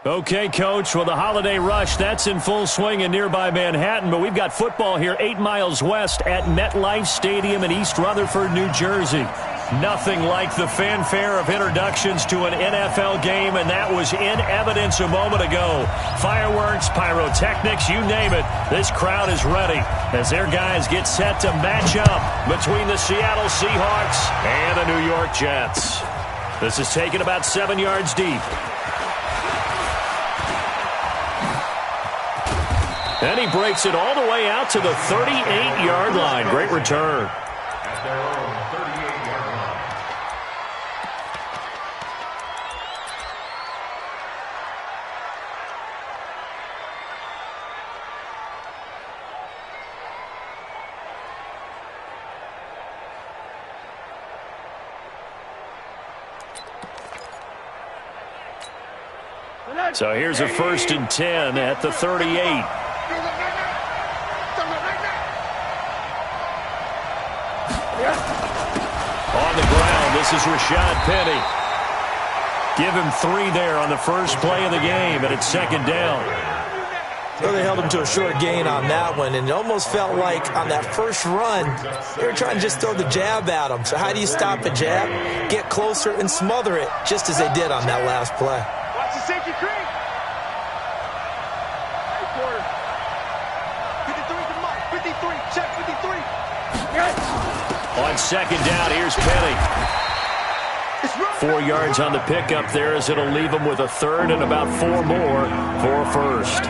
Okay, Coach, well, the holiday rush, that's in full swing in nearby Manhattan, but we've got football here 8 miles west at MetLife Stadium in East Rutherford, New Jersey. Nothing like the fanfare of introductions to an NFL game, and that was in evidence a moment ago. Fireworks, pyrotechnics, you name it, this crowd is ready as their guys get set to match up between the Seattle Seahawks and the New York Jets. This is taken about 7 yards deep. And he breaks it all the way out to the 38-yard line. Great return. At their own 38-yard line. So here's a 1st and 10 at the 38. On the ground, this is Rashad Penny. Give him 3 there on the first play of the game, and it's 2nd down. Well, they held him to a short gain on that one, and it almost felt like on that first run, they were trying to just throw the jab at him. So how do you stop a jab? Get closer and smother it, just as they did on that last play. Watch the safety cream. 53, check 53. On 2nd down, here's Penny. 4 yards on the pickup there as it'll leave him with a 3rd and about 4 more for a 1st.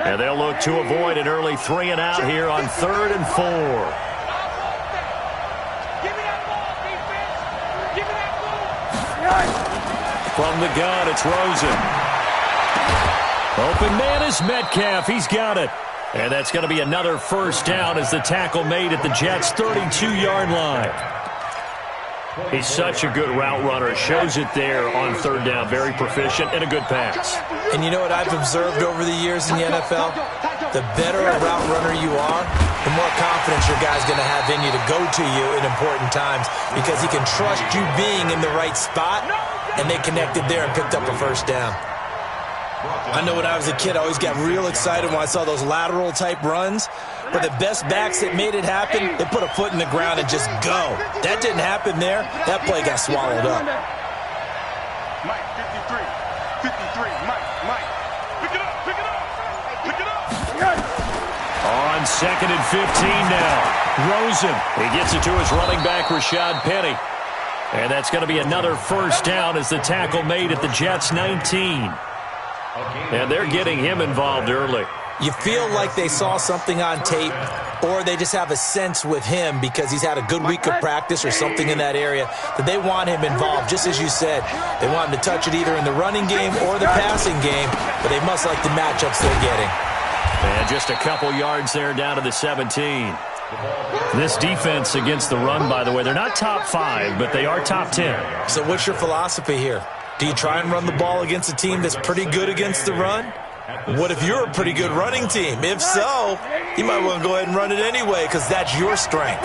And they'll look to avoid an early 3 and out here on 3rd and 4. From the gun, it's Rosen. Open man is Metcalf. He's got it. And that's going to be another 1st down as the tackle made at the Jets' 32-yard line. He's such a good route runner. Shows it there on 3rd down. Very proficient and a good pass. And you know what I've observed over the years in the NFL? The better a route runner you are, the more confidence your guy's going to have in you to go to you in important times because he can trust you being in the right spot, and they connected there and picked up a 1st down. I know when I was a kid, I always got real excited when I saw those lateral-type runs. But the best backs that made it happen, they put a foot in the ground and just go. That didn't happen there. That play got swallowed up. Mike, 53, Mike. Pick it up. On 2nd and 15 now. Rosen. He gets it to his running back, Rashad Penny. And that's going to be another 1st down as the tackle made at the Jets' 19. And they're getting him involved early. You feel like they saw something on tape, or they just have a sense with him because he's had a good week of practice or something in that area that they want him involved. Just as you said, they want him to touch it either in the running game or the passing game, but they must like the matchups they're getting. And just a couple yards there down to the 17. This defense against the run, by the way, they're not top 5, but they are top 10. So what's your philosophy here? Do you try and run the ball against a team that's pretty good against the run? What if you're a pretty good running team? If so, you might want to go ahead and run it anyway because that's your strength.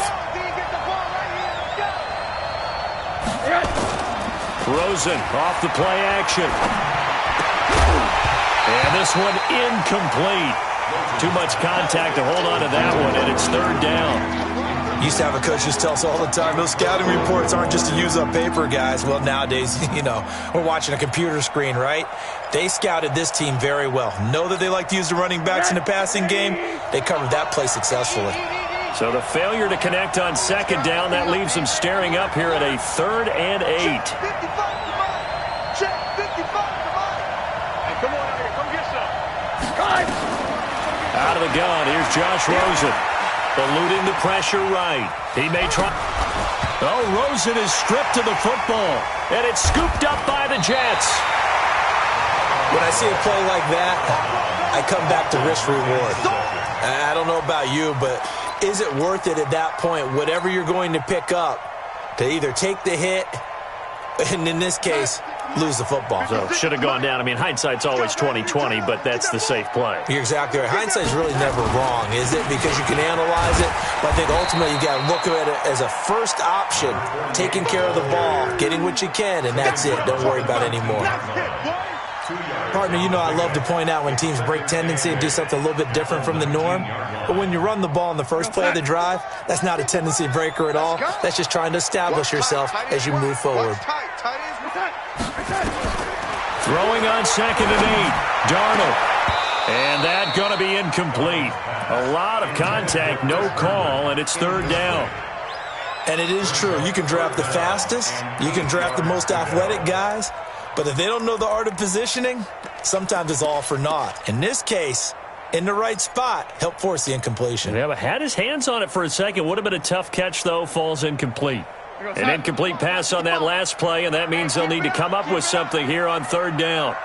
Rosen off the play action. And this one incomplete. Too much contact to hold on to that one, and it's 3rd down. Used to have a coach just tell us all the time, those scouting reports aren't just to use up paper, guys. Well, nowadays, we're watching a computer screen, right? They scouted this team very well. Know that they like to use the running backs in the passing game. They covered that play successfully. So the failure to connect on 2nd down, that leaves them staring up here at a 3rd and 8. Check 55. Hey, come on out here. Come get some. Out of the gun, here's Josh Rosen. Eluding the pressure right. He may try. Oh, Rosen is stripped to the football. And it's scooped up by the Jets. When I see a play like that, I come back to risk reward. I don't know about you, but is it worth it at that point, whatever you're going to pick up, to either take the hit, and in this case, lose the football. So should have gone down. I mean, hindsight's always 20/20, but that's the safe play. You're exactly right. Hindsight's really never wrong, is it? Because you can analyze it, but I think ultimately you got to look at it as a first option, taking care of the ball, getting what you can, and that's it. Don't worry about it anymore. Partner, you know I love to point out when teams break tendency and do something a little bit different from the norm. But when you run the ball in the first play of the drive, that's not a tendency breaker at all. That's just trying to establish yourself as you move forward. Throwing on 2nd and 8. Darnold. And that going to be incomplete. A lot of contact, no call, and it's 3rd down. And it is true. You can draft the fastest. You can draft the most athletic guys. But if they don't know the art of positioning, sometimes it's all for naught. In this case, in the right spot, help force the incompletion. Yeah, but had his hands on it for a second. Would have been a tough catch, though. Falls incomplete. An incomplete pass on that last play, and that means they'll need to come up with something here on 3rd down.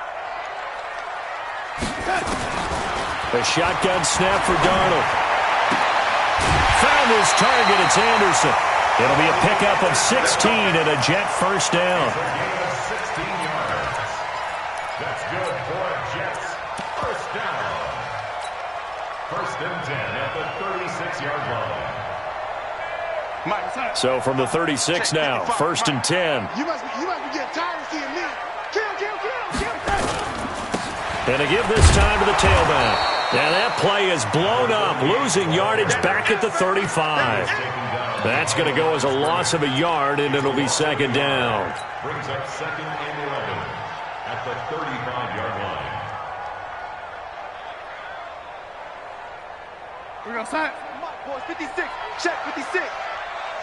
The shotgun snap for Darnold. Found his target. It's Anderson. It'll be a pickup of 16 and a Jet first down. That's good for a Jets. First down. 1st and 10 at the 36-yard line. So from the 36 now, 1st and 10. You must be getting tired of seeing me. Kill. And to give this time to the tailback. And that play is blown up, losing yardage back at the 35. That's going to go as a loss of a yard, and it'll be 2nd down. Brings up 2nd and 11 at the 35-yard line. We're going to sign. Come on, boys. 56. Check 56.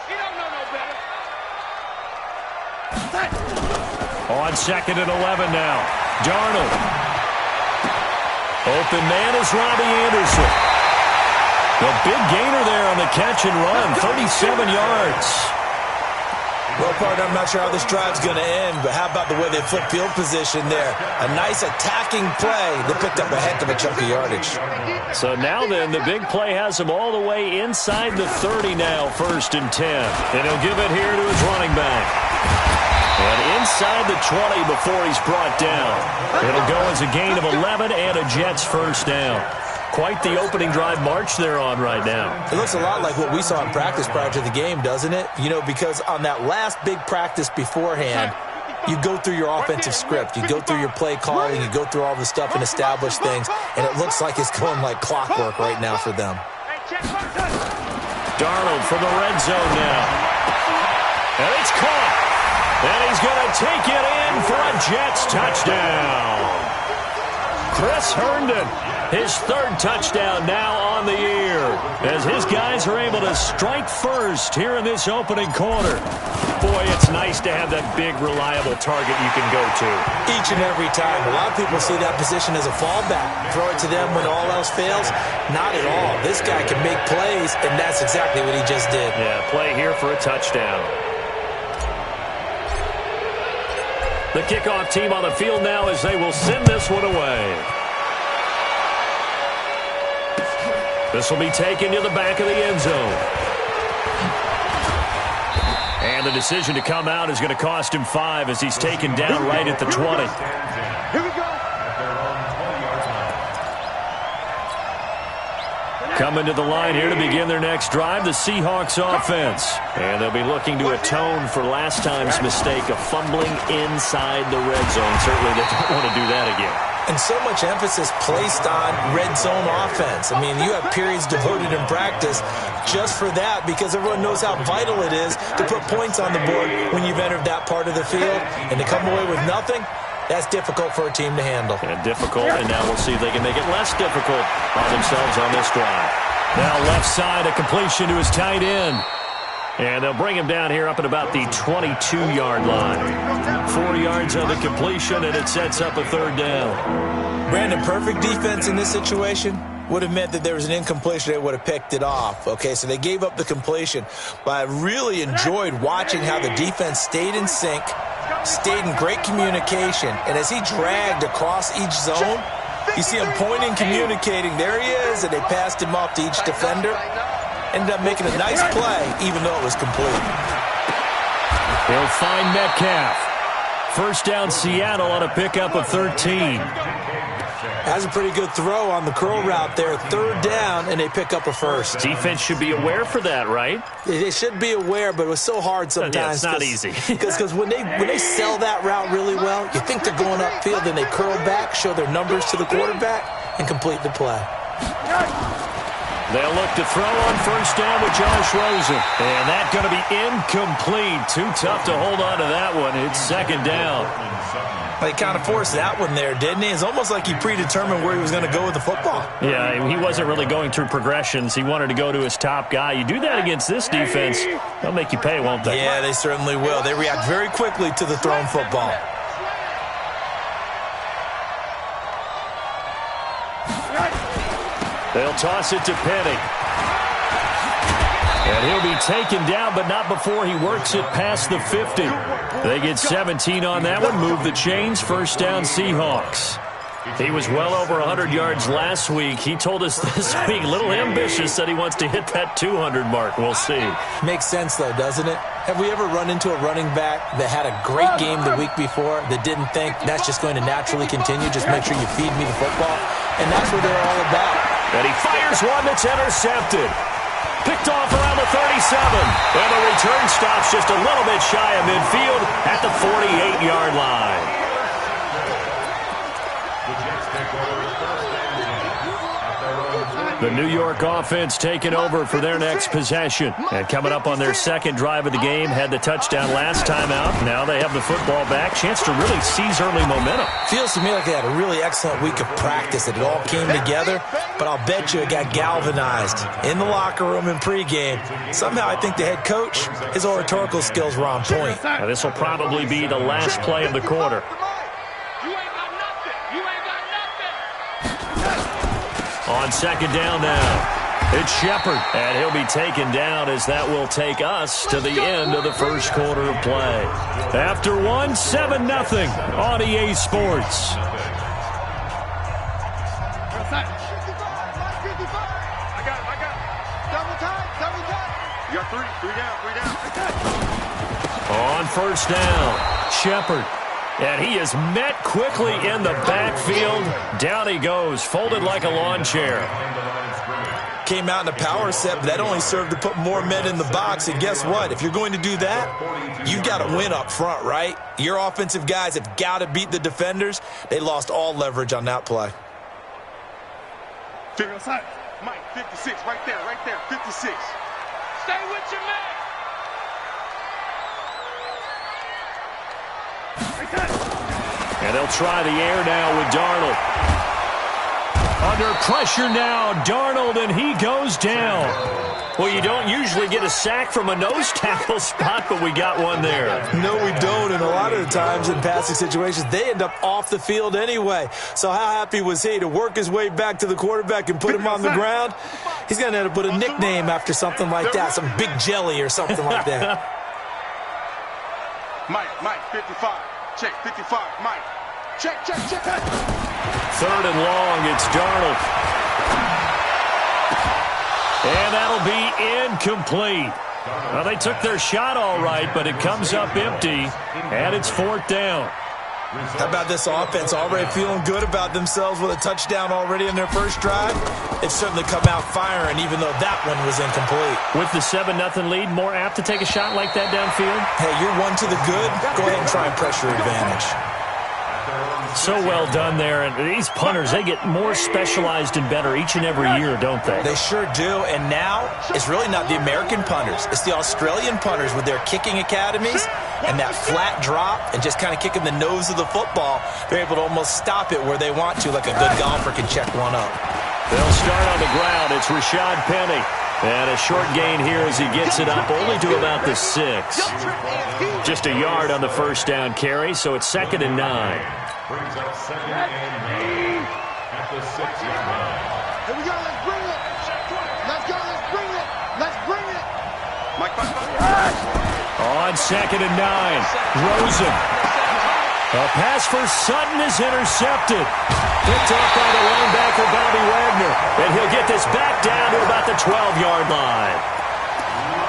You don't know no better. On 2nd and 11 now. Darnold. Open man is Robbie Anderson. The big gainer there on the catch and run, 37 yards. Well, partner, I'm not sure how this drive's going to end, but how about the way they flip field position there? A nice attacking play. They picked up a heck of a chunk of yardage. So now then, the big play has him all the way inside the 30 now, 1st and 10. And he'll give it here to his running back. And inside the 20 before he's brought down. It'll go as a gain of 11 and a Jets first down. Quite the opening drive march they're on right now. It looks a lot like what we saw in practice prior to the game, doesn't it? You know, because on that last big practice beforehand, you go through your offensive script. You go through your play calling. You go through all the stuff and establish things. And it looks like it's going like clockwork right now for them. Darnold from the red zone now. And it's caught. And he's going to take it in for a Jets touchdown. Chris Herndon, his 3rd touchdown now on the year, as his guys are able to strike first here in this opening quarter. Boy, it's nice to have that big, reliable target you can go to. Each and every time. A lot of people see that position as a fallback. Throw it to them when all else fails. Not at all. This guy can make plays, and that's exactly what he just did. Yeah, play here for a touchdown. The kickoff team on the field now as they will send this one away. This will be taken to the back of the end zone. And the decision to come out is going to cost him 5 as he's taken down right at the 20. Here we go. Coming to the line here to begin their next drive, the Seahawks offense. And they'll be looking to atone for last time's mistake of fumbling inside the red zone. Certainly they don't want to do that again. And so much emphasis placed on red zone offense. I mean, you have periods devoted in practice just for that because everyone knows how vital it is to put points on the board when you've entered that part of the field. And to come away with nothing, that's difficult for a team to handle. And difficult, and now we'll see if they can make it less difficult on themselves on this drive. Now left side, a completion to his tight end. And they'll bring him down here up at about the 22-yard line. 4 yards on the completion, and it sets up a 3rd down. Brandon, perfect defense in this situation would have meant that there was an incompletion. They would have picked it off. Okay, so they gave up the completion. But I really enjoyed watching how the defense stayed in sync, stayed in great communication. And as he dragged across each zone, you see him pointing, communicating. There he is, and they passed him off to each defender. Ended up making a nice play, even though it was complete. He'll find Metcalf. First down, Seattle on a pickup of 13. That's a pretty good throw on the curl route there. Third down, and they pick up a first. Defense should be aware for that, right? They should be aware, but it was so hard sometimes. Yeah, it's not easy. Because when they sell that route really well, you think they're going upfield, then they curl back, show their numbers to the quarterback, and complete the play. They'll look to throw on first down with Josh Rosen. And that's going to be incomplete. Too tough to hold on to that one. It's second down. He kind of forced that one there, didn't he? It's almost like he predetermined where he was going to go with the football. Yeah, he wasn't really going through progressions. He wanted to go to his top guy. You do that against this defense, they'll make you pay, won't they? Yeah, they certainly will. They react very quickly to the thrown football. They'll toss it to Penny. And he'll be taken down, but not before he works it past the 50. They get 17 on that one, move the chains, first down Seahawks. He was well over 100 yards last week. He told us this week, a little ambitious, said he wants to hit that 200 mark. We'll see. Makes sense, though, doesn't it? Have we ever run into a running back that had a great game the week before that didn't think that's just going to naturally continue? Just make sure you feed me the football. And that's what they're all about. And he fires one that's intercepted. Picked off around the 37. And the return stops just a little bit shy of midfield at the 48-yard line. The New York offense taking over for their next possession. And coming up on their second drive of the game, had the touchdown last time out. Now they have the football back. Chance to really seize early momentum. Feels to me like they had a really excellent week of practice. It all came together, but I'll bet you it got galvanized in the locker room in pregame. Somehow I think the head coach, his oratorical skills were on point. Now, this will probably be the last play of the quarter. On second down now, it's Shepard, and he'll be taken down as that will take us to the end of the first quarter of play. After one, 7-0 on EA Sports. I got it. Double time. You got three down. On first down, Shepard. And he is met quickly in the backfield. Down he goes, folded like a lawn chair. Came out in a power set, but that only served to put more men in the box. And guess what? If you're going to do that, you've got to win up front, right? Your offensive guys have got to beat the defenders. They lost all leverage on that play. Figure outside. Mike, 56, right there, 56. Stay with your man. And they'll try the air now with Darnold. Under pressure now, Darnold, and he goes down. Well, you don't usually get a sack from a nose tackle spot, but we got one there. No, we don't, and a lot of the times in passing situations, they end up off the field anyway. So how happy was he to work his way back to the quarterback and put him on the ground? He's going to end up with a nickname after something like that, some Big Jelly or something like that. Mike, 55. Check, 55, Mike. Check. Third and long, it's Darnold. And that'll be incomplete. Well, they took their shot all right, but it comes up empty, and it's fourth down. How about this offense already feeling good about themselves with a touchdown already in their first drive? They've certainly come out firing, even though that one was incomplete. With the 7-0 lead, more apt to take a shot like that downfield? Hey, you're one to the good. Go ahead and try and pressure advantage. So well done there. And these punters, they get more specialized and better each and every year, don't they? They sure do. And now, it's really not the American punters. It's the Australian punters with their kicking academies and that flat drop and just kind of kicking the nose of the football. They're able to almost stop it where they want to, like a good golfer can check one up. They'll start on the ground. It's Rashad Penny. And a short gain here as he gets it up only to about the 6. Just a yard on the first down carry, so it's 2nd and 9. Brings up 2nd and 8 at the 6-yard line. Here we go, let's bring it. Let's go, let's bring it. Mike, On 2nd and 9, Rosen. A pass for Sutton is intercepted. Picked off by the linebacker, Bobby Wagner. And he'll get this back down to about the 12-yard line.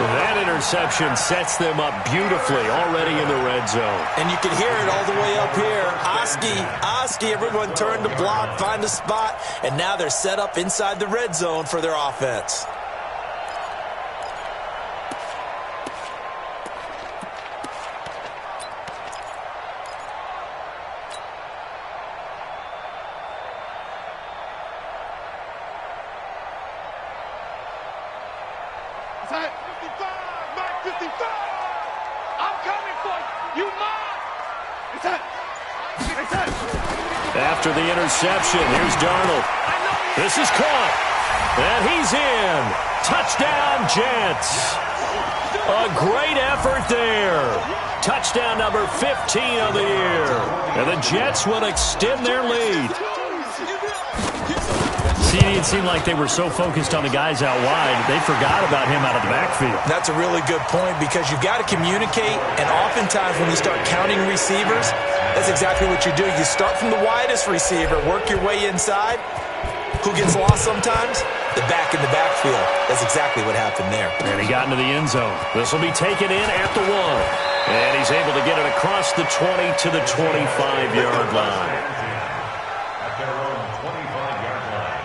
That interception sets them up beautifully already in the red zone. And you can hear it all the way up here. Oski, everyone turned to block, find a spot, and now they're set up inside the red zone for their offense. After the interception, here's Darnold. This is caught. And he's in. Touchdown, Jets. A great effort there. Touchdown number 15 of the year. And the Jets will extend their lead. See, it seemed like they were so focused on the guys out wide, they forgot about him out of the backfield. That's a really good point because you've got to communicate, and oftentimes when you start counting receivers, that's exactly what you do. You start from the widest receiver, work your way inside. Who gets lost sometimes? The back in the backfield. That's exactly what happened there. And he got into the end zone. This will be taken in at the 1. And he's able to get it across the 20 to the 25-yard line. At their own 25-yard line.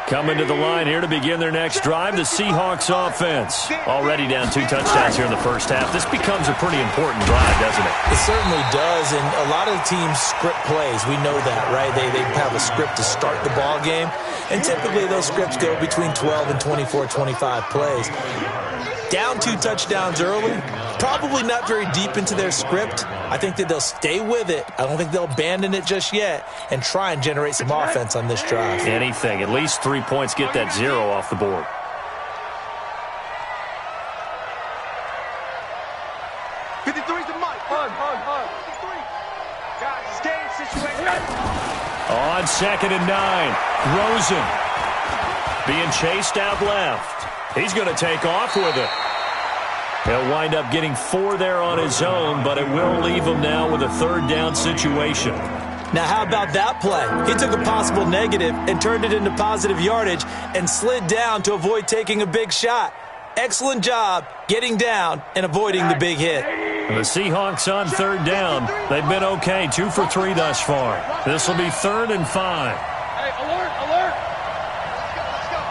Coming to the line here to begin their next drive, the Seahawks offense. Already down 2 touchdowns here in the first half. This becomes a pretty important drive, doesn't it? It certainly does, and a lot of the teams script plays. We know that, right? They have a script to start the ball game, and typically those scripts go between 12 and 24, 25 plays. Down 2 touchdowns early, probably not very deep into their script. I think that they'll stay with it. I don't think they'll abandon it just yet and try and generate some offense on this drive. Anything. At least 3 points, get that 0 off the board. On 2nd and 9, Rosen being chased out left. He's going to take off with it. He'll wind up getting 4 there on his own, but it will leave him now with a 3rd down situation. Now, how about that play? He took a possible negative and turned it into positive yardage and slid down to avoid taking a big shot. Excellent job getting down and avoiding the big hit. The Seahawks on 3rd down. They've been okay, 2 for 3 thus far. This will be 3rd and 5. Hey, alert, alert. Let's go.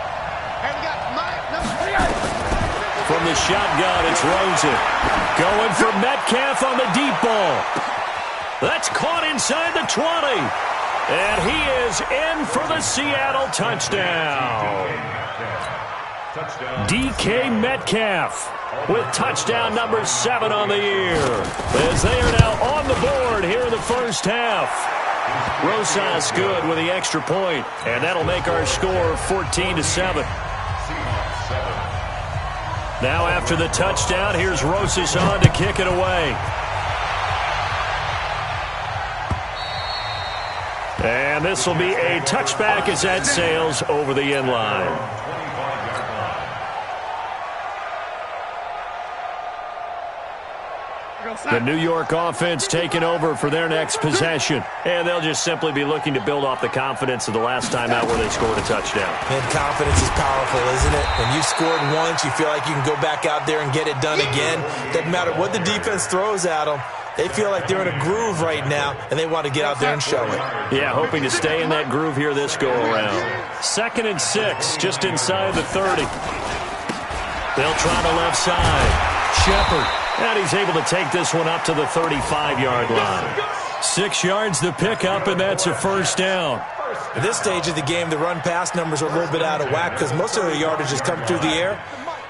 Hey, we got Mike, number 3. From the shotgun, it's Rosen. Going for Metcalf on the deep ball. That's caught inside the 20. And he is in for the Seattle touchdown. DK Metcalf with touchdown number 7 on the year. As they are now on the board here in the first half. Rosas good with the extra point, and that'll make our score 14-7. Now after the touchdown, here's Rosas on to kick it away. And this will be a touchback as that sails over the end line. The New York offense taking over for their next possession. And they'll just simply be looking to build off the confidence of the last time out where they scored a touchdown. And confidence is powerful, isn't it? When you've scored once, you feel like you can go back out there and get it done again. Doesn't matter what the defense throws at them. They feel like they're in a groove right now, and they want to get out there and show it. Yeah, hoping to stay in that groove here this go-around. 2nd and 6, just inside the 30. They'll try the left side. Shepard. And he's able to take this one up to the 35-yard line. 6 yards the pickup, and that's a first down. At this stage of the game, the run-pass numbers are a little bit out of whack because most of the yardage has come through the air.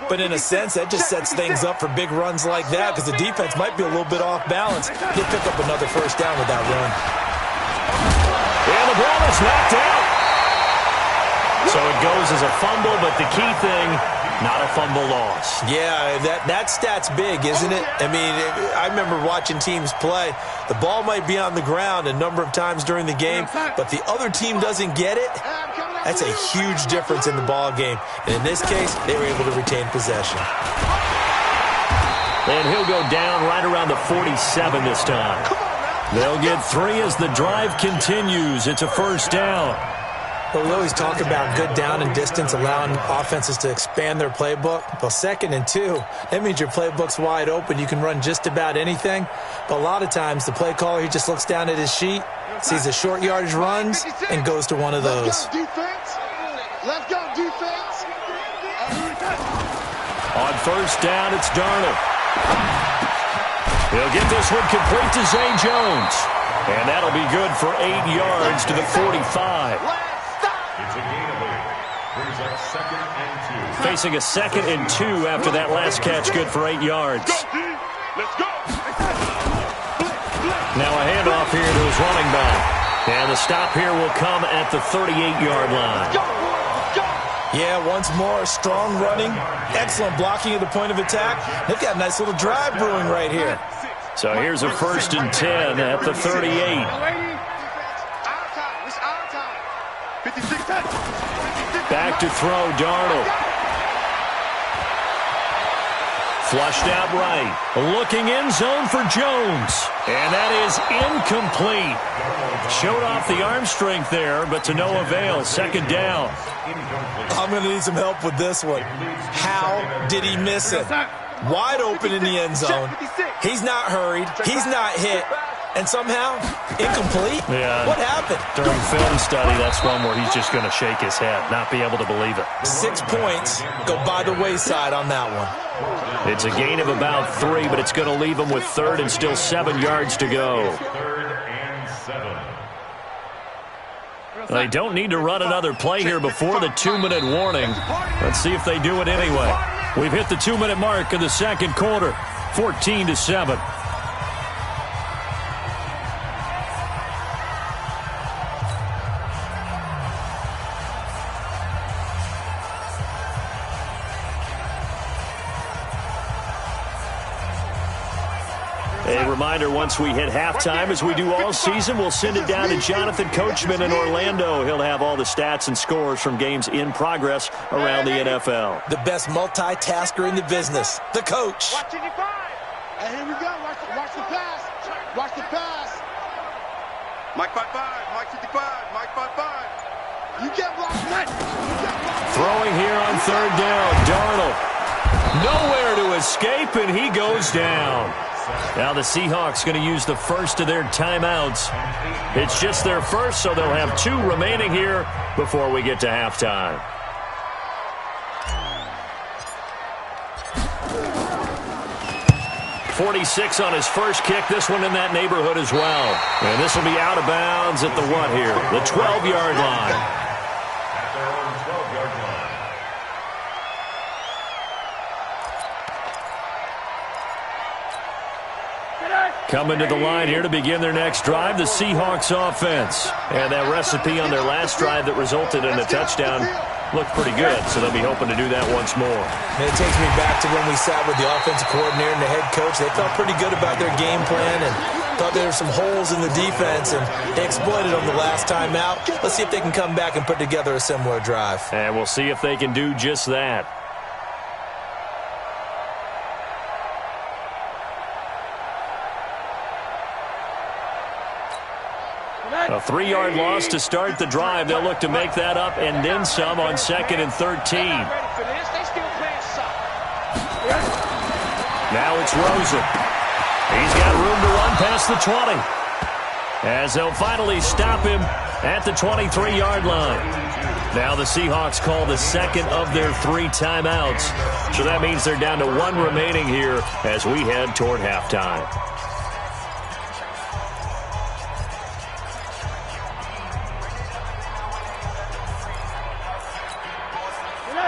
But in a sense, that just sets things up for big runs like that because the defense might be a little bit off balance. He'll pick up another first down with that run. And the ball is knocked out. So it goes as a fumble, but the key thing, not a fumble loss. Yeah, that stat's big, isn't it? I mean, I remember watching teams play. The ball might be on the ground a number of times during the game, but the other team doesn't get it. That's a huge difference in the ball game. And in this case, they were able to retain possession. And he'll go down right around the 47 this time. They'll get 3 as the drive continues. It's a first down. Well, we always talk about good down and distance, allowing offenses to expand their playbook. Well, 2nd and 2, that means your playbook's wide open. You can run just about anything. But a lot of times, the play caller, he just looks down at his sheet, sees the short yardage runs, and goes to one of those. Let's go, defense. Let's go, defense. On first down, it's Darnold. He'll get this one complete to Zay Jones. And that'll be good for 8 yards to the 45. It's a gain of 8. Brings up 2nd and 2. Facing a 2nd and 2 after that last catch, good for 8 yards. Let's go. Now a handoff here to his running back. And the stop here will come at the 38-yard line. Yeah, once more, strong running, excellent blocking at the point of attack. They've got a nice little drive brewing right here. So here's a 1st and 10 at the 38. Back to throw, Darnold. Flushed out right. Looking end zone for Jones. And that is incomplete. Showed off the arm strength there, but to no avail. 2nd down. I'm going to need some help with this one. How did he miss it? Wide open in the end zone. He's not hurried. He's not hit. And somehow, incomplete? Yeah. What happened? During film study, that's one where he's just going to shake his head, not be able to believe it. 6 points go by the wayside on that one. It's a gain of about 3, but it's going to leave him with 3rd and still 7 yards to go. 3rd and 7. They don't need to run another play here before the 2-minute warning. Let's see if they do it anyway. We've hit the 2-minute mark in the 2nd quarter, 14-7. A reminder, once we hit halftime, as we do all season, we'll send it down to Jonathan Coachman in Orlando. He'll have all the stats and scores from games in progress around the NFL. The best multitasker in the business, the coach. Watch 55. And here we go. Watch the pass. Watch the pass. Mike 55. Mike 55. Mike 55. You get blocked. Throwing here on 3rd down. Darnold. Nowhere to escape, and he goes down. Now the Seahawks going to use the first of their timeouts. It's just their first, so they'll have 2 remaining here before we get to halftime. .46 on his first kick. This one in that neighborhood as well. And this will be out of bounds at the what here? The 12-yard line. At their own 12-yard line. Coming to the line here to begin their next drive, the Seahawks offense. And that recipe on their last drive that resulted in a touchdown looked pretty good, so they'll be hoping to do that once more. And it takes me back to when we sat with the offensive coordinator and the head coach. They felt pretty good about their game plan and thought there were some holes in the defense, and they exploited them the last time out. Let's see if they can come back and put together a similar drive. And we'll see if they can do just that. A 3-yard loss to start the drive. They'll look to make that up and then some on 2nd and 13. Now it's Rosen. He's got room to run past the 20. As they'll finally stop him at the 23-yard line. Now the Seahawks call the 2nd of their 3 timeouts. So that means they're down to 1 remaining here as we head toward halftime.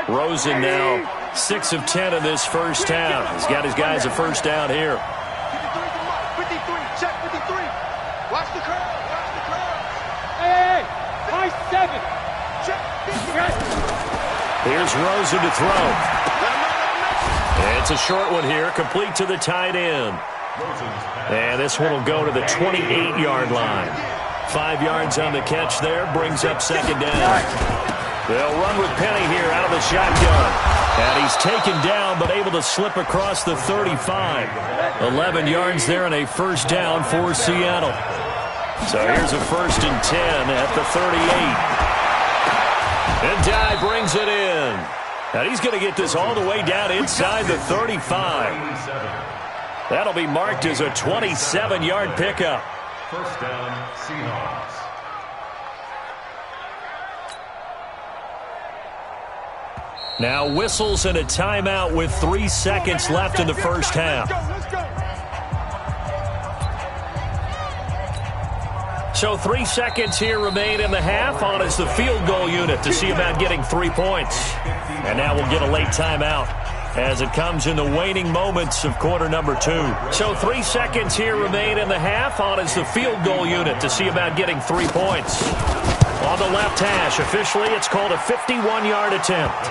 Rosen now 6 of 10 in this first half. He's got his guys a first down here. 53, check 53. Watch the curve, watch the curve. Hey, nice 7. Check 50. Here's Rosen to throw. It's a short one here, complete to the tight end. And this one will go to the 28-yard line. 5 yards on the catch there, brings up 2nd down. They'll run with Penny here out of the shotgun. And he's taken down, but able to slip across the 35. 11 yards there and a first down for Seattle. So here's a 1st and 10 at the 38. And Dye brings it in. And he's going to get this all the way down inside the 35. That'll be marked as a 27-yard pickup. First down, Seahawks. Now whistles and a timeout with 3 seconds left in the first half. So 3 seconds here remain in the half. On is the field goal unit to see about getting 3 points. And now we'll get a late timeout as it comes in the waning moments of quarter number 2. So 3 seconds here remain in the half. On is the field goal unit to see about getting 3 points. On the left hash, officially it's called a 51-yard attempt.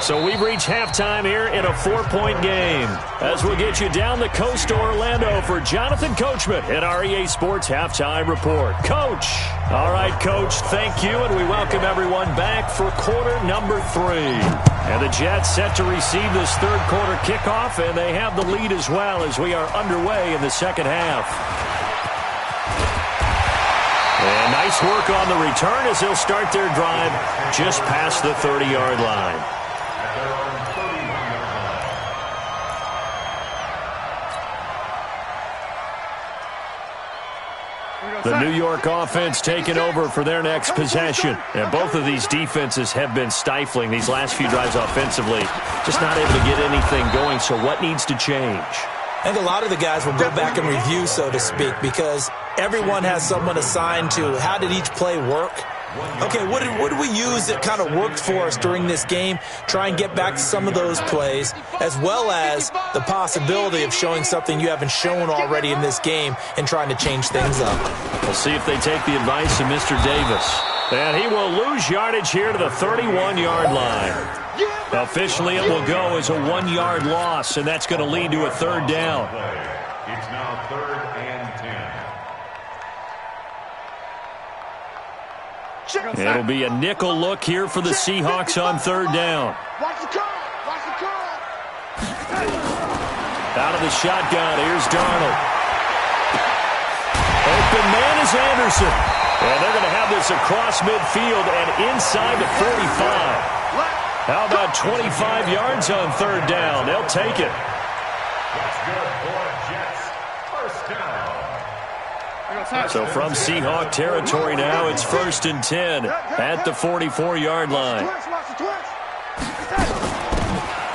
So we've reached halftime here in a 4-point game. As we'll get you down the coast to Orlando for Jonathan Coachman at our EA Sports Halftime Report. Coach! All right, Coach, thank you, and we welcome everyone back for quarter number 3. And the Jets set to receive this third quarter kickoff, and they have the lead as well as we are underway in the second half. And nice work on the return as they'll start their drive just past the 30-yard line. The New York offense taking over for their next possession. And both of these defenses have been stifling these last few drives offensively. Just not able to get anything going, so what needs to change? I think a lot of the guys will go back and review, so to speak, because everyone has someone assigned to how did each play work. Okay, what did we use that kind of worked for us during this game? Try and get back to some of those plays, as well as the possibility of showing something you haven't shown already in this game and trying to change things up. We'll see if they take the advice of Mr. Davis. And he will lose yardage here to the 31-yard line. Officially, it will go as a 1-yard loss, and that's going to lead to a third down. It's now 3rd and 10. It'll be a nickel look here for the Seahawks on third down. Watch the curl. Watch the curl. Out of the shotgun, here's Darnold. Open man is Anderson. And they're going to have this across midfield and inside the 45. How about 25 yards on third down? They'll take it. That's good for Jets. First down. So from Seahawk territory now, it's 1st and 10 at the 44-yard line.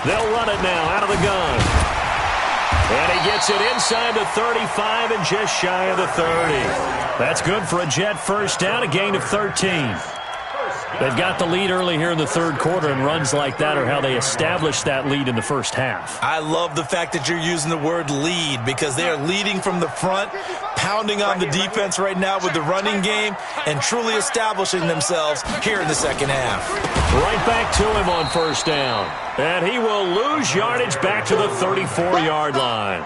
They'll run it now out of the gun. And he gets it inside the 35 and just shy of the 30. That's good for a Jet first down, a gain of 13. They've got the lead early here in the third quarter, and runs like that are how they establish that lead in the first half. I love the fact that you're using the word lead, because they are leading from the front, pounding on the defense right now with the running game, and truly establishing themselves here in the second half. Right back to him on first down. And he will lose yardage back to the 34-yard line.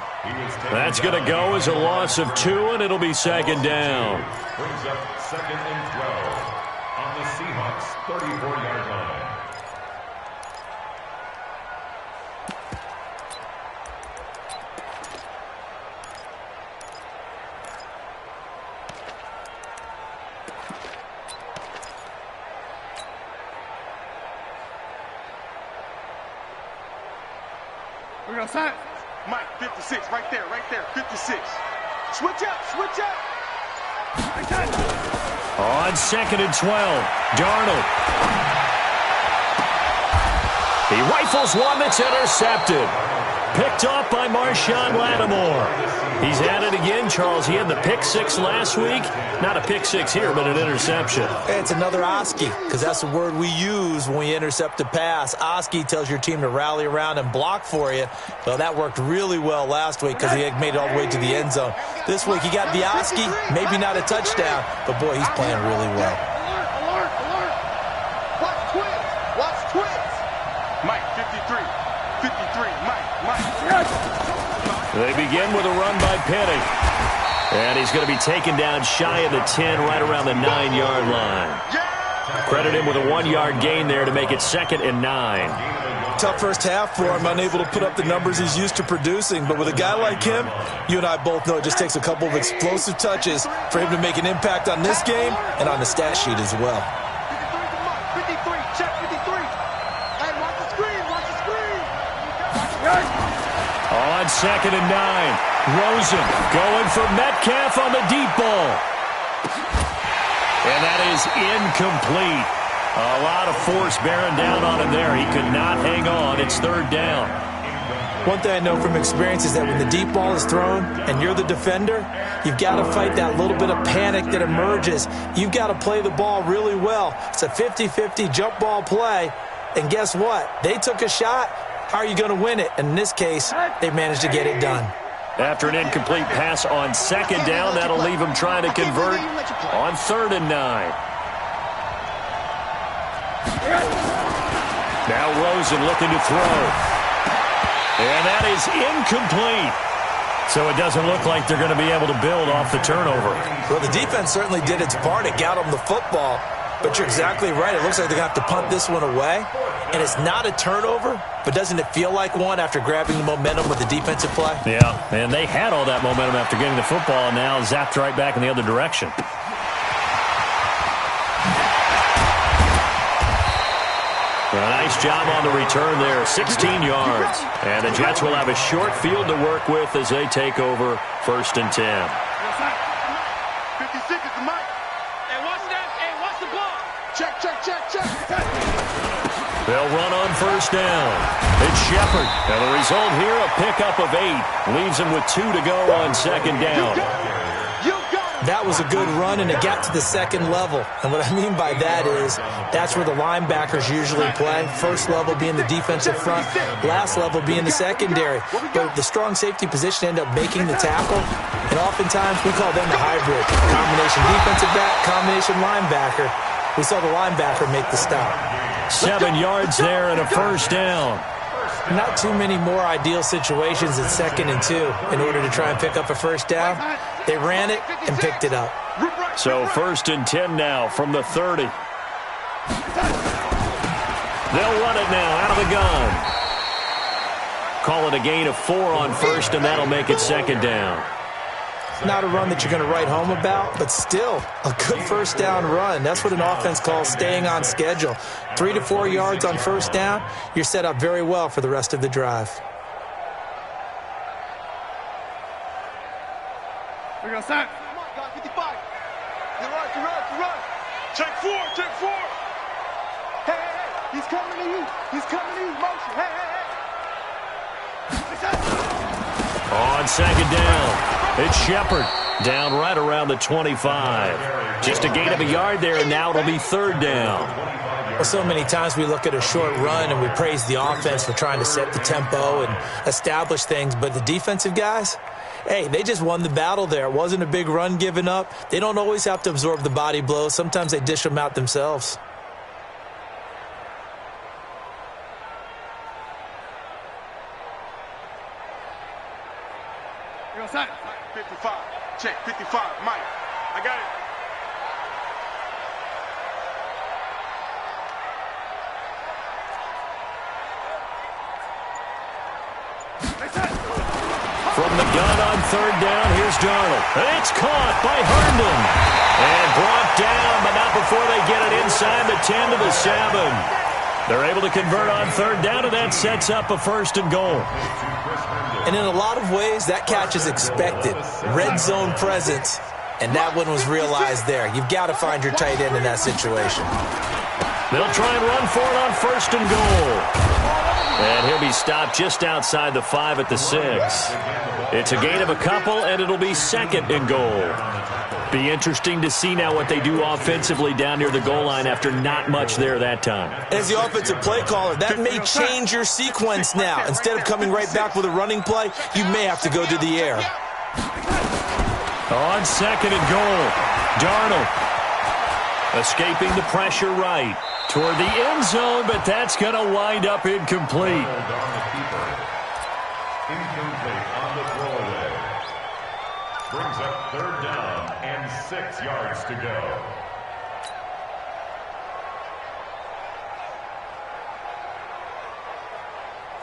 That's going to go as a loss of 2, and it'll be second down. Brings up 2nd and 12 on the Seahawks 34-yard line. We're going to sign. Mike, 56, right there, 56. Switch up. On 2nd and 12, Darnold. He rifles one that's intercepted. Picked off by Marshawn Lattimore. He's at it again, Charles. He had the pick 6 last week. Not a pick 6 here, but an interception. It's another Oski, because that's the word we use when we intercept a pass. Oski tells your team to rally around and block for you. Well, that worked really well last week because he had made it all the way to the end zone. This week he got the Oski, maybe not a touchdown, but boy, he's playing really well. Alert. Watch twins. Mike, 53, Mike. They begin with a run by Penny. And he's going to be taken down shy of the 10, right around the 9-yard line. Credit him with a 1-yard gain there to make it 2nd and 9. Tough first half for him, unable to put up the numbers he's used to producing. But with a guy like him, you and I both know it just takes a couple of explosive touches for him to make an impact on this game and on the stat sheet as well. 53, check 53. Hey, watch the screen, watch the screen. On 2nd and 9, Rosen going for Metcalf on the deep ball. And that is incomplete. A lot of force bearing down on him there. He could not hang on. It's 3rd down. One thing I know from experience is that when the deep ball is thrown and you're the defender, you've got to fight that little bit of panic that emerges. You've got to play the ball really well. It's a 50-50 jump ball play. And guess what? They took a shot. How are you going to win it? And in this case, they managed to get it done. After an incomplete pass on 2nd down, that'll leave him trying to convert on 3rd and 9. Now Rosen looking to throw. And that is incomplete. So it doesn't look like they're going to be able to build off the turnover. Well, the defense certainly did its part. It got them the football. But you're exactly right. It looks like they're going to have to punt this one away. And it's not a turnover, but doesn't it feel like one after grabbing the momentum with the defensive play? Yeah, and they had all that momentum after getting the football, and now zapped right back in the other direction. A nice job on the return there, 16 yards. And the Jets will have a short field to work with as they take over 1st and 10. 56 is the mic. Hey, watch that. Hey, watch the ball. Check, check, check, check. They'll run on 1st down. It's Shepard. And the result here, a pickup of 8. Leaves him with 2 to go on 2nd down. That was a good run, and it got to the 2nd level. And what I mean by that is that's where the linebackers usually play. First level being the defensive front, last level being the secondary. But the strong safety position ended up making the tackle, and oftentimes we call them the hybrid. Combination defensive back, combination linebacker. We saw the linebacker make the stop. 7 yards there and a 1st down. Not too many more ideal situations at 2nd and 2 in order to try and pick up a 1st down. They ran it and picked it up. So 1st and 10 now from the 30. They'll run it now out of the gun. Call it a gain of 4 on 1st, and that'll make it 2nd down. Not a run that you're going to write home about, but still a good 1st down run. That's what an offense calls staying on schedule. 3 to 4 yards on 1st down, you're set up very well for the rest of the drive. We're going to start. Come on, guys, 55. You run. Check 4. Hey, he's coming to you. Motion. Hey. On 2nd down, it's Shepard down right around the 25. Just a gain of a yard there, and now it'll be 3rd down. Well, so many times we look at a short run and we praise the offense for trying to set the tempo and establish things, but the defensive guys, hey, they just won the battle there. It wasn't a big run given up. They don't always have to absorb the body blows. Sometimes they dish them out themselves. You're on side. 55. Check, 55. Mike, I got it. From the gun on 3rd down, here's Darnold. It's caught by Herndon. And brought down, but not before they get it inside the 10 to the 7. They're able to convert on 3rd down, and that sets up a 1st and goal. And in a lot of ways, that catch is expected. Red zone presence, and that one was realized there. You've got to find your tight end in that situation. They'll try and run for it on 1st and goal. And he'll be stopped just outside the 5 at the 6. It's a gain of a couple, and it'll be 2nd and goal. Be interesting to see now what they do offensively down near the goal line after not much there that time. As the offensive play caller, that may change your sequence now. Instead of coming right back with a running play, you may have to go to the air. On 2nd and goal, Darnold escaping the pressure right toward the end zone, but that's going to wind up incomplete. Incomplete on the throwaway. Brings up 3rd down and 6 yards to go.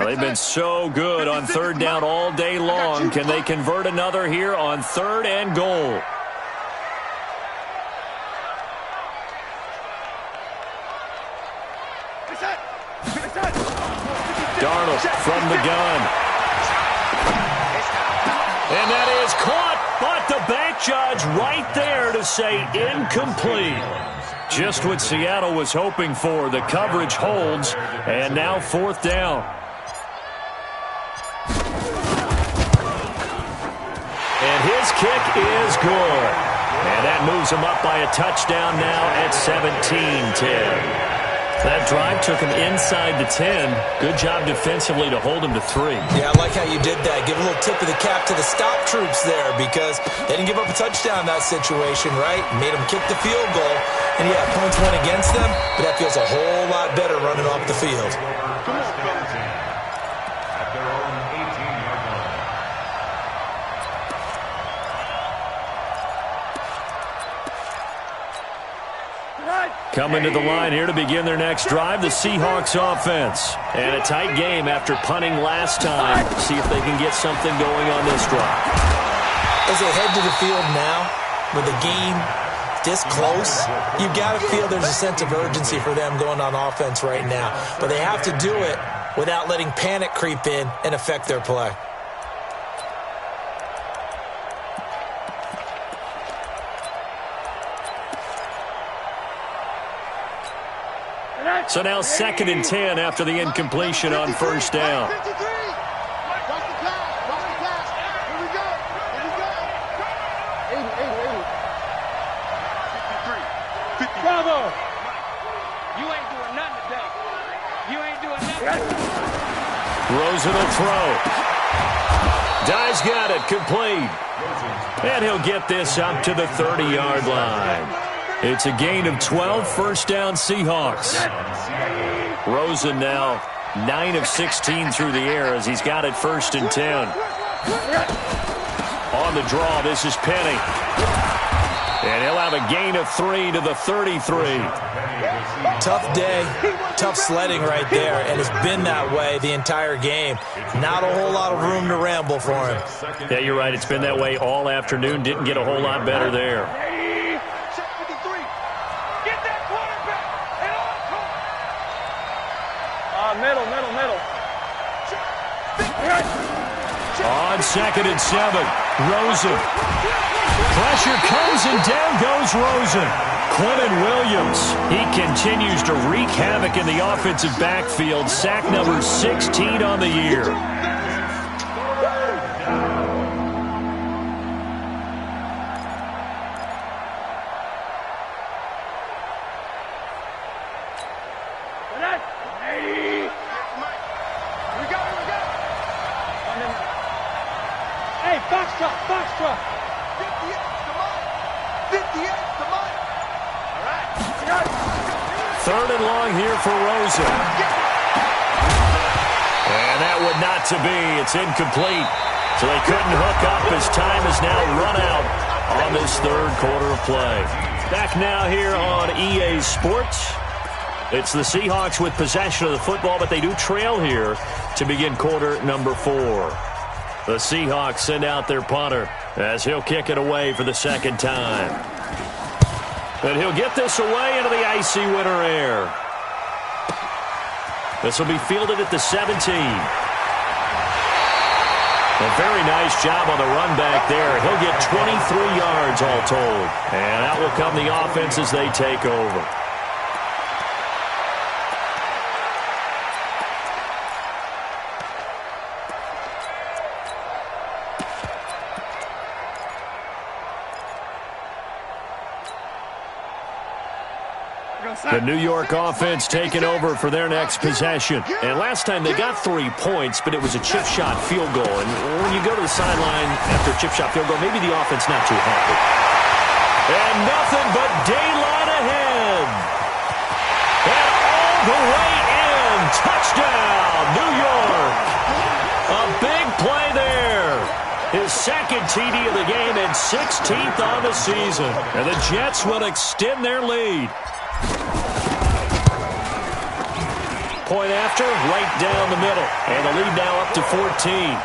Well, they've been so good on third down all day long. Can they convert another here on 3rd and goal? Darnold from the gun. And that is caught, but the bank judge right there to say incomplete. Just what Seattle was hoping for. The coverage holds, and now 4th down. And his kick is good. And that moves him up by a touchdown now at 17-10. That drive took him inside the 10. Good job defensively to hold him to 3. Yeah, I like how you did that. Give a little tip of the cap to the stop troops there because they didn't give up a touchdown in that situation, right? Made them kick the field goal. And, yeah, points went against them, but that feels a whole lot better running off the field. At their own 18-yard line. Coming to the line here to begin their next drive, the Seahawks offense. And a tight game after punting last time. See if they can get something going on this drive. As they head to the field now, with the game this close, you've got to feel there's a sense of urgency for them going on offense right now. But they have to do it without letting panic creep in and affect their play. So now 2nd and 10 after the incompletion on 1st down. Watch the pass. Watch the pass. Here we go. Here we go. 53. Bravo. You ain't doing nothing today. You ain't doing nothing. Rosen will throw. Dye's got it. Complete. And he'll get this up to the 30-yard line. It's a gain of 12, 1st down Seahawks. Rosen now 9 of 16 through the air as he's got it 1st and 10. On the draw, this is Penny. And he'll have a gain of 3 to the 33. Tough day, tough sledding right there, and it's been that way the entire game. Not a whole lot of room to ramble for him. Yeah, you're right. It's been that way all afternoon. Didn't get a whole lot better there. Middle. On 2nd and 7, Rosen. Pressure comes and down goes Rosen. Quentin Williams, he continues to wreak havoc in the offensive backfield. Sack number 16 on the year. Foxtrot. 58, come on. 58, come on. All right. 3rd and long here for Rosen. And that would not to be. It's incomplete. So they couldn't hook up as time is now run out on this 3rd quarter of play. Back now here on EA Sports. It's the Seahawks with possession of the football, but they do trail here to begin quarter number 4. The Seahawks send out their punter as he'll kick it away for the 2nd time. And he'll get this away into the icy winter air. This will be fielded at the 17. A very nice job on the run back there. He'll get 23 yards all told. And out will come the offense as they take over. The New York offense taking over for their next possession. And last time they got 3 points, but it was a chip shot field goal. And when you go to the sideline after a chip shot field goal, maybe the offense not too happy. And nothing but daylight ahead. And all the way in. Touchdown, New York. A big play there. His 2nd TD of the game and 16th on the season. And the Jets will extend their lead. point after, right down the middle. And the lead now up to 14.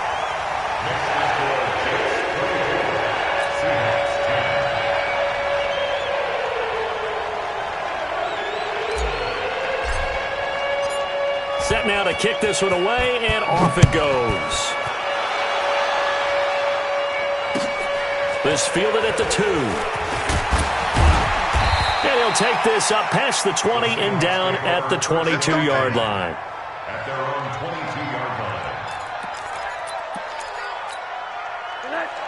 Set now to kick this one away, and off it goes. This fielded at the 2. And he'll take this up past the 20 and down at the 22-yard line. At their own 22-yard line.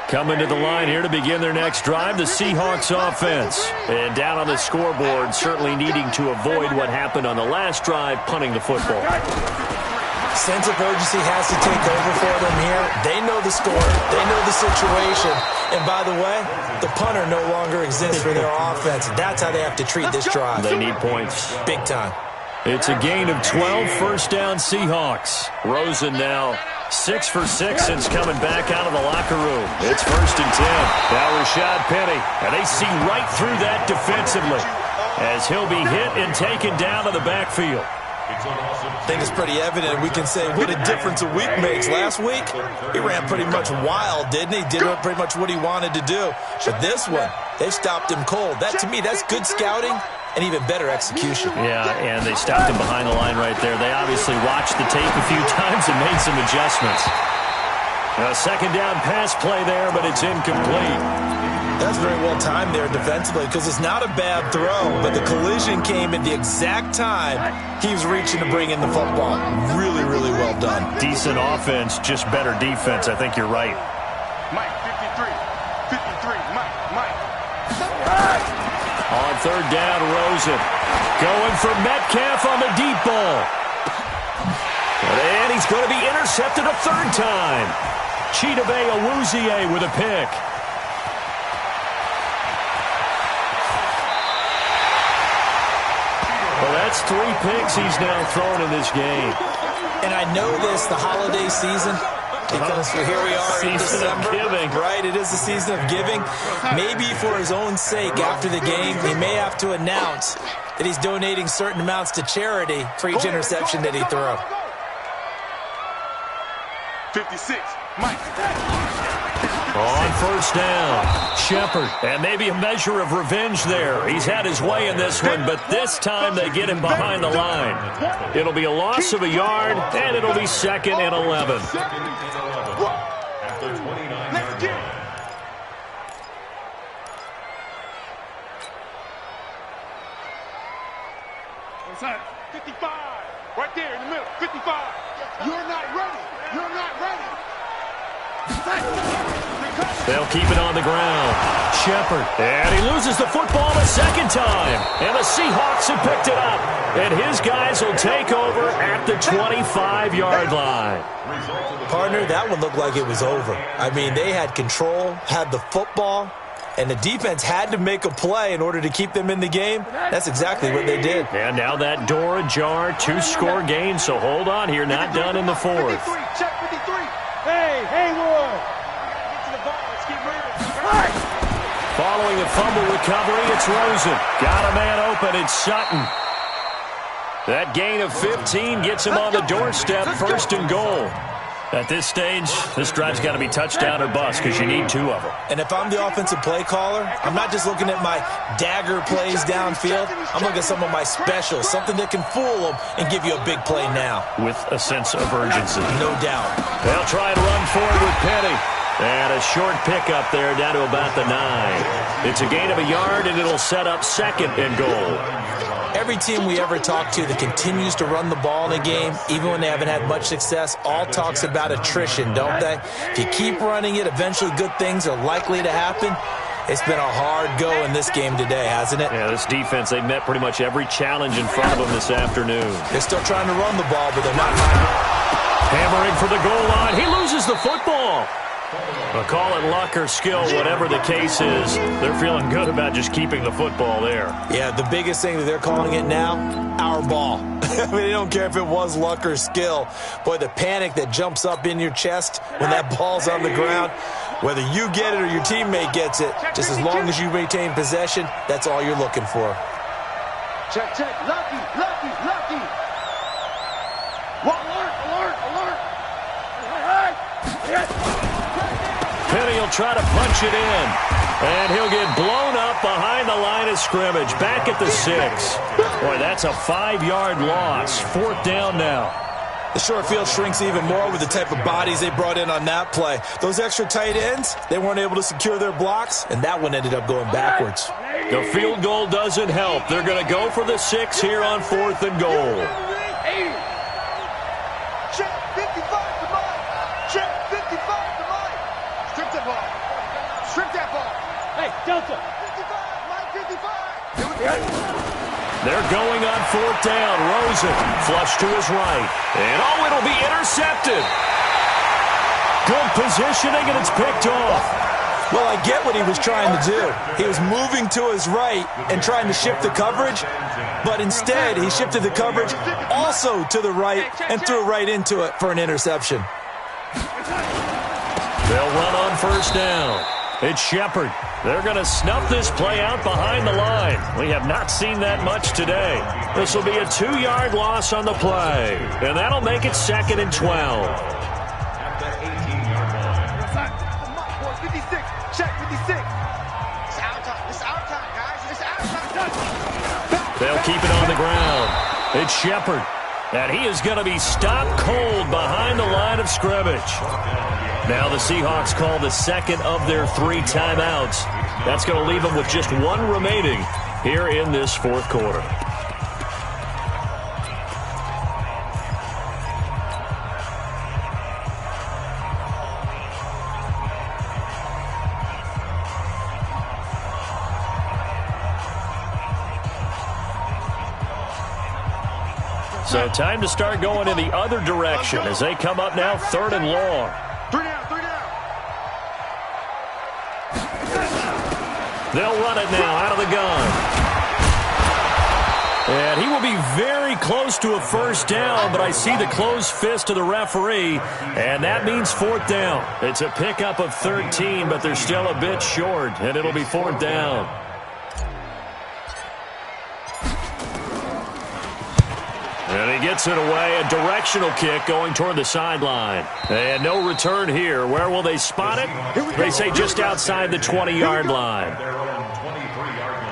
Coming to the line here to begin their next drive, the Seahawks offense. And down on the scoreboard, certainly needing to avoid what happened on the last drive, punting the football. Sense of urgency has to take over for them here. They know the score. They know the situation. And by the way, the punter no longer exists for their offense. That's how they have to treat this drive. They need points. Big time. It's a gain of 12, first down Seahawks. Rosen now 6 for 6 since coming back out of the locker room. It's 1st and 10. Now Rashad Penny. And they see right through that defensively as he'll be hit and taken down to the backfield. I think it's pretty evident. We can say what a difference a week makes. Last week, he ran pretty much wild, didn't he? Did pretty much what he wanted to do. But this one, they stopped him cold. That, to me, that's good scouting and even better execution. Yeah, and they stopped him behind the line right there. They obviously watched the tape a few times and made some adjustments. A second down pass play there, but it's incomplete. That's very well timed there defensively because it's not a bad throw, but the collision came at the exact time he was reaching to bring in the football. Really, really well done. Decent offense, just better defense. I think you're right. Mike, 53. 53, Mike. On third down, Rosen going for Metcalf on the deep ball. And he's going to be intercepted a third time. Chidobe Awuzie with a pick. Well, that's 3 picks he's now thrown in this game. And I know this, the holiday season, because here we are in December. Season of giving. Right, it is the season of giving. Maybe for his own sake, after the game, he may have to announce that he's donating certain amounts to charity for each interception that he threw. 56, Mike. On first down, Shepard. And maybe a measure of revenge there. He's had his way in this one, but this time they get him behind the line. It'll be a loss of a yard, and it'll be 2nd and 11. At the 29-yard line. What's that? 55. Right there in the middle. 55. You're not ready. You're not ready. They'll keep it on the ground. Shepard. And he loses the football a second time. And the Seahawks have picked it up. And his guys will take over at the 25-yard line. Partner, that one looked like it was over. I mean, they had control, had the football, and the defense had to make a play in order to keep them in the game. That's exactly what they did. And now that door ajar, 2-score gain. So hold on here, not done in the 4th. 53, check 53. Hey, Haywood. Get to the ball. Let's keep moving. Following a fumble recovery, it's Rosen. Got a man open, it's Sutton. That gain of 15 gets him on the doorstep, 1st and goal. At this stage, this drive's got to be touchdown or bust because you need 2 of them. And if I'm the offensive play caller, I'm not just looking at my dagger plays downfield. I'm looking at some of my specials, something that can fool them and give you a big play now. With a sense of urgency. No doubt. They'll try and run forward with Penny. And a short pickup there down to about the 9. It's a gain of a yard, and it'll set up 2nd and goal. Every team we ever talk to that continues to run the ball in a game, even when they haven't had much success, all talks about attrition, don't they? If you keep running it, eventually good things are likely to happen. It's been a hard go in this game today, hasn't it? Yeah, this defense, they met pretty much every challenge in front of them this afternoon. They're still trying to run the ball, but they're not. Hammering for the goal line. He loses the football. But call it luck or skill, whatever the case is, they're feeling good about just keeping the football there. Yeah, the biggest thing that they're calling it now, our ball. I mean, they don't care if it was luck or skill. Boy, the panic that jumps up in your chest when that ball's on the ground, whether you get it or your teammate gets it, just as long as you maintain possession, that's all you're looking for. Check, check. Lucky. Penny will try to punch it in. And he'll get blown up behind the line of scrimmage. Back at the 6. Boy, that's a 5-yard loss. 4th down now. The short field shrinks even more with the type of bodies they brought in on that play. Those extra tight ends, they weren't able to secure their blocks, and that one ended up going backwards. The field goal doesn't help. They're going to go for the 6 here on 4th and goal. Check 55 to Mike. Check 55 to Mike. Strip that ball. Strip that ball. Hey, Delta. 55, Mike 55. They're going on 4th down. Rosen flush to his right. And, it'll be intercepted. Good positioning, and it's picked off. Well, I get what he was trying to do. He was moving to his right and trying to shift the coverage, but instead he shifted the coverage also to the right and threw right into it for an interception. They'll run on 1st down. It's Shepard. They're going to snuff this play out behind the line. We have not seen that much today. This will be a 2-yard loss on the play, and that'll make it 2nd and 12. At the 18-yard line. 56. Check 56. It's our time. It's our time, guys. It's our time. They'll keep it on the ground. It's Shepard. And he is going to be stopped cold behind the line of scrimmage. Now the Seahawks call the 2nd of their 3 timeouts. That's going to leave them with just 1 remaining here in this 4th quarter. So time to start going in the other direction as they come up now 3rd and long. 3 down, 3 down. They'll run it now out of the gun. And he will be very close to a 1st down, but I see the closed fist of the referee, and that means 4th down. It's a pickup of 13, but they're still a bit short, and it'll be 4th down. And he gets it away, a directional kick going toward the sideline. And no return here. Where will they spot it? They say just outside the 20-yard line. Their own 23-yard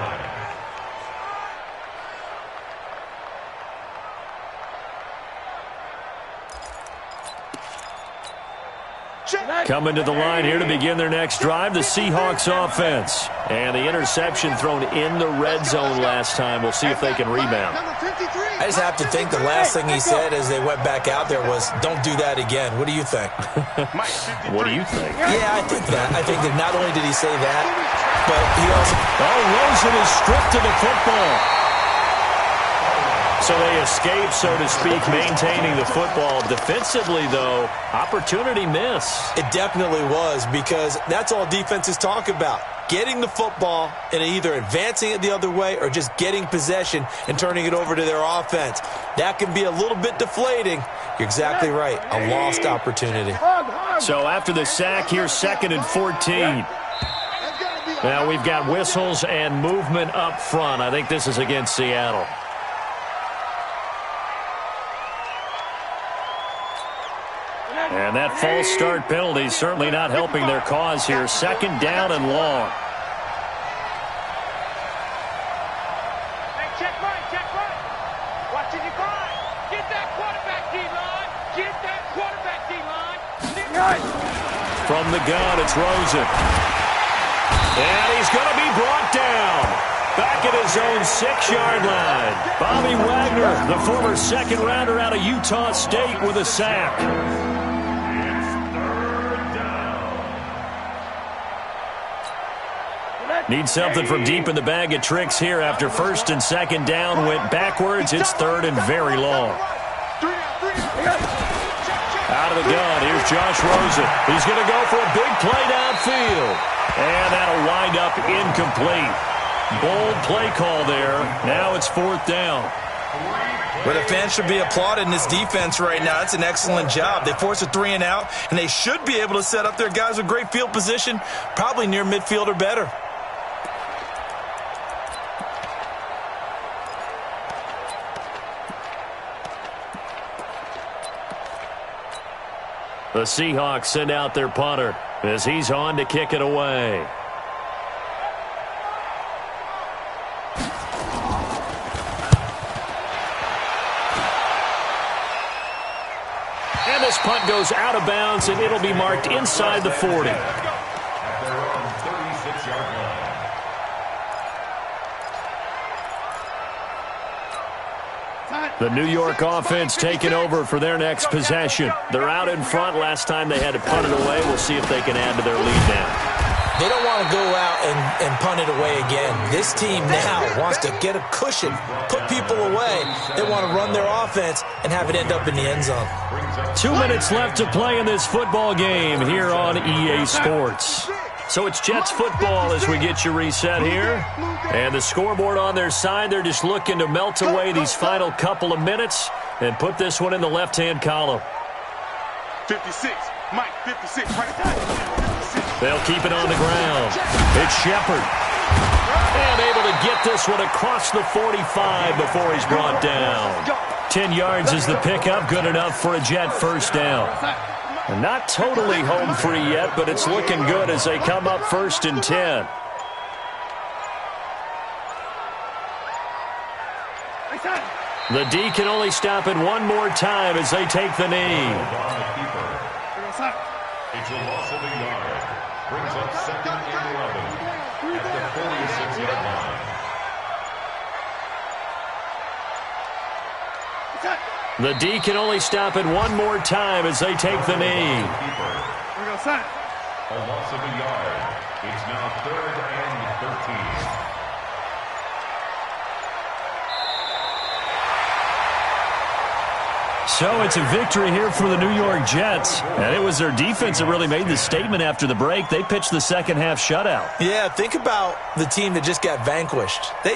line. Coming to the line here to begin their next drive, the Seahawks offense. And the interception thrown in the red zone last time. We'll see if they can rebound. I just have to think the last thing he said as they went back out there was, don't do that again. What do you think? What do you think? Yeah, I think that. I think that not only did he say that, but he also... Rosen is stripped of the football. So they escape, so to speak, maintaining the football. Defensively, though, opportunity miss. It definitely was, because that's all defenses talk about. Getting the football and either advancing it the other way or just getting possession and turning it over to their offense. That can be a little bit deflating. You're exactly right. A lost opportunity. So after the sack, here's 2nd and 14. Now we've got whistles and movement up front. I think this is against Seattle. And that false start penalty certainly not helping their cause here. 2nd down and long. Hey, check right. Watch it, you find. Get that quarterback D-line. Get that quarterback D-line. From the gun, it's Rosen. And he's going to be brought down. Back at his own 6-yard line. Bobby Wagner, the former 2nd rounder out of Utah State, with a sack. Need something from deep in the bag of tricks here after 1st and 2nd down went backwards. It's 3rd and very long. Out of the gun, here's Josh Rosen. He's going to go for a big play downfield. And that'll wind up incomplete. Bold play call there. Now it's 4th down. Well, the fans should be applauding this defense right now. It's an excellent job. They forced a 3 and out, and they should be able to set up their guys with great field position, probably near midfield or better. The Seahawks send out their punter. as he's on to kick it away. And this punt goes out of bounds, and it'll be marked inside the 40. At their own 36-yard line. The New York offense taking over for their next possession. They're out in front. Last time they had to punt it away. We'll see if they can add to their lead now. They don't want to go out and punt it away again. This team now wants to get a cushion, put people away. They want to run their offense and have it end up in the end zone. 2 minutes left to play in this football game here on EA Sports. So it's Jets football as we get you reset here. And the scoreboard on their side, they're just looking to melt away these final couple of minutes and put this one in the left-hand column. 56, Mike, 56, right there. 56. They'll keep it on the ground. It's Shepard. And able to get this one across the 45 before he's brought down. 10 yards is the pickup, good enough for a Jet first down. Not totally home free yet, but it's looking good as they come up 1st and 10. The D can only stop it one more time as they take the knee. It's a loss of a yard. Brings up 2nd and 11 at the 46-yard line. The D can only stop it one more time as they take the knee. A loss of a yard. It's now 3rd and 13. So it's a victory here for the New York Jets. And it was their defense that really made the statement after the break. They pitched the second half shutout. Yeah, think about the team that just got vanquished. They